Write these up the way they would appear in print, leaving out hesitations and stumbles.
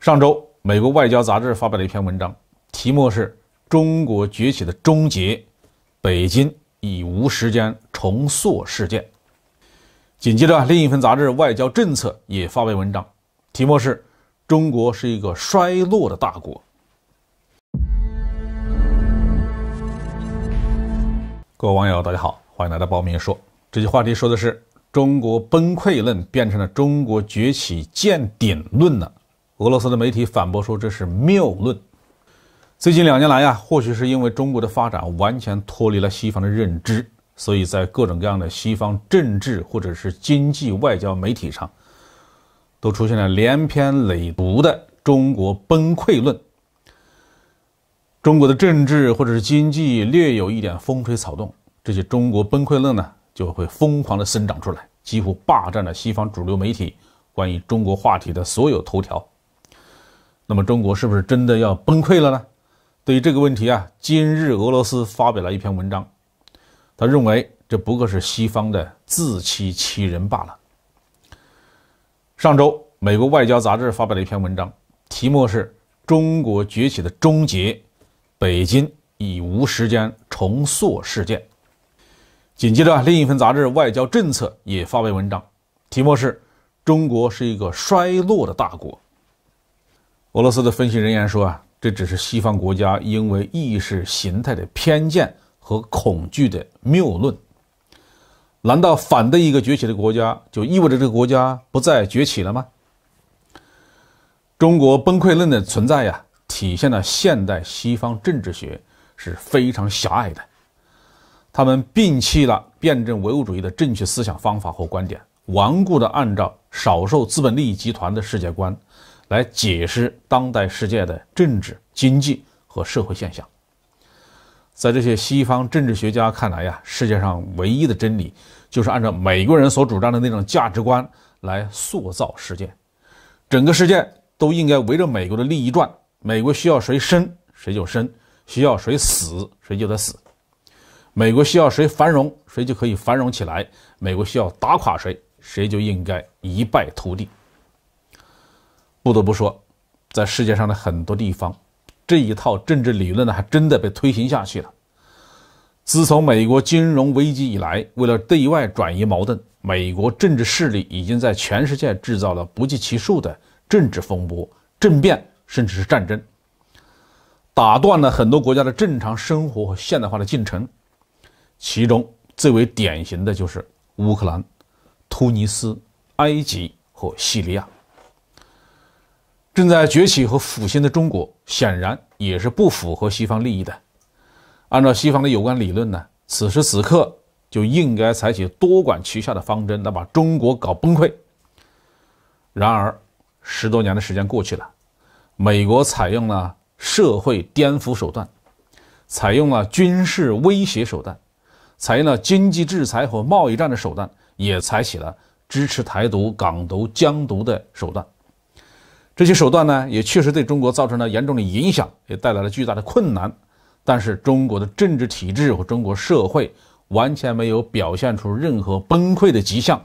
上周，美国外交杂志发表了一篇文章，题目是《中国崛起的终结，北京已无时间重塑事件》。紧接着，另一份杂志《外交政策》也发表文章，题目是《中国是一个衰落的大国》。各位网友，大家好，欢迎来到包明说。这期话题说的是中国崩溃论变成了中国崛起见顶论了。俄罗斯的媒体反驳说这是谬论。最近2年来或许是因为中国的发展完全脱离了西方的认知，所以在各种各样的西方政治或者是经济外交媒体上，都出现了连篇累牍的中国崩溃论。中国的政治或者是经济略有一点风吹草动，这些中国崩溃论呢就会疯狂的生长出来，几乎霸占了西方主流媒体关于中国话题的所有头条。那么中国是不是真的要崩溃了呢？对于这个问题今日俄罗斯发表了一篇文章，他认为这不过是西方的自欺欺人罢了。上周，美国外交杂志发表了一篇文章，题目是《中国崛起的终结，北京已无时间重塑事件》。紧接着，另一份杂志《外交政策》也发表文章，题目是《中国是一个衰落的大国》。俄罗斯的分析人员说这只是西方国家因为意识形态的偏见和恐惧的谬论。难道反对一个崛起的国家就意味着这个国家不再崛起了吗？中国崩溃论的存在体现了现代西方政治学是非常狭隘的。他们摒弃了辩证唯物主义的正确思想方法和观点，顽固地按照少数资本利益集团的世界观来解释当代世界的政治、经济和社会现象。在这些西方政治学家看来世界上唯一的真理就是按照美国人所主张的那种价值观来塑造世界。整个世界都应该围着美国的利益转，美国需要谁生谁就生，需要谁死谁就得死。美国需要谁繁荣，谁就可以繁荣起来；美国需要打垮谁，谁就应该一败涂地。不得不说，在世界上的很多地方，这一套政治理论还真的被推行下去了。自从美国金融危机以来，为了对外转移矛盾，美国政治势力已经在全世界制造了不计其数的政治风波、政变，甚至是战争，打断了很多国家的正常生活和现代化的进程。其中最为典型的就是乌克兰、突尼斯、埃及和叙利亚。正在崛起和复兴的中国显然也是不符合西方利益的。按照西方的有关理论此时此刻就应该采取多管齐下的方针来把中国搞崩溃。然而10多年的时间过去了，美国采用了社会颠覆手段，采用了军事威胁手段，采用了经济制裁和贸易战的手段，也采取了支持台独、港独、疆独的手段。这些手段也确实对中国造成了严重的影响，也带来了巨大的困难。但是中国的政治体制和中国社会完全没有表现出任何崩溃的迹象，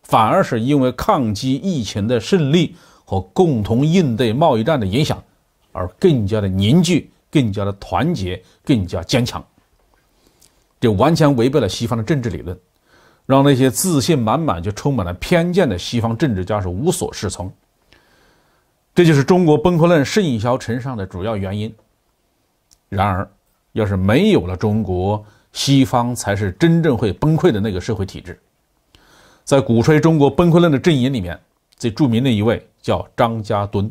反而是因为抗击疫情的胜利和共同应对贸易战的影响，而更加的凝聚、更加的团结、更加坚强。这完全违背了西方的政治理论，让那些自信满满就充满了偏见的西方政治家是无所适从。这就是中国崩溃论甚嚣尘上的主要原因。然而要是没有了中国，西方才是真正会崩溃的那个社会体制。在鼓吹中国崩溃论的阵营里面，最著名的一位叫张家墩。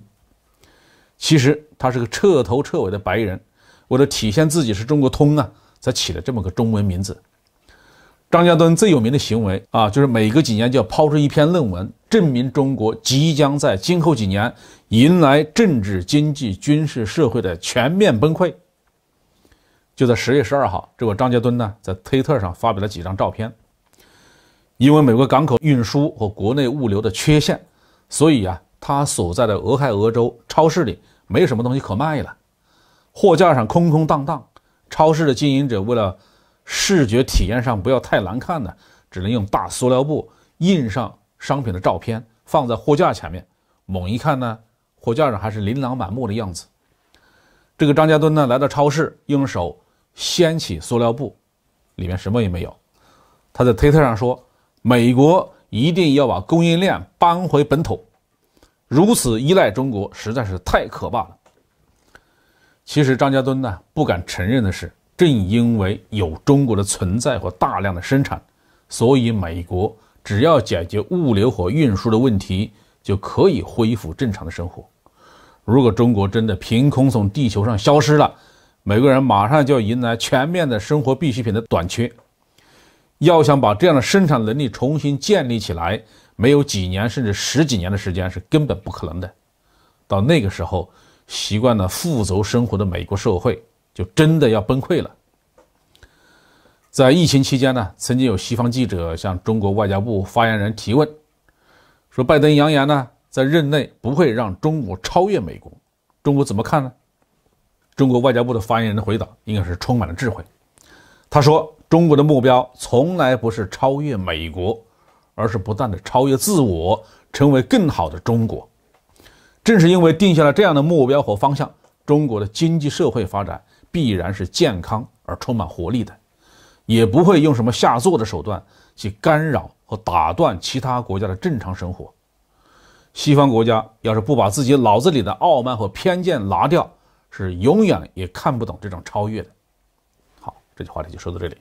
其实他是个彻头彻尾的白人，为了体现自己是中国通才起了这么个中文名字。张家墩最有名的行为就是每隔几年就要抛出一篇论文，证明中国即将在今后几年迎来政治、经济、军事、社会的全面崩溃。就在10月12号，这位张家墩在推特上发表了几张照片。因为美国港口运输和国内物流的缺陷，所以他所在的俄亥俄州超市里没什么东西可卖了，货架上空空荡荡。超市的经营者为了视觉体验上不要太难看只能用大塑料布印上商品的照片放在货架前面，猛一看货架上还是琳琅满目的样子。这个张家墩呢，来到超市，用手掀起塑料布，里面什么也没有。他在推特上说：“美国一定要把供应链搬回本土，如此依赖中国实在是太可怕了。”其实张家墩呢不敢承认的是，正因为有中国的存在和大量的生产，所以美国只要解决物流和运输的问题，就可以恢复正常的生活。如果中国真的凭空从地球上消失了，美国人马上就要迎来全面的生活必需品的短缺。要想把这样的生产能力重新建立起来，没有几年甚至十几年的时间是根本不可能的。到那个时候，习惯了富足生活的美国社会就真的要崩溃了。在疫情期间呢，曾经有西方记者向中国外交部发言人提问，说拜登扬言呢，在任内不会让中国超越美国，中国怎么看呢？中国外交部的发言人的回答应该是充满了智慧。他说，中国的目标从来不是超越美国，而是不断的超越自我，成为更好的中国。正是因为定下了这样的目标和方向，中国的经济社会发展必然是健康而充满活力的，也不会用什么下作的手段去干扰和打断其他国家的正常生活。西方国家要是不把自己脑子里的傲慢和偏见拿掉，是永远也看不懂这种超越的。好，这期话题就说到这里。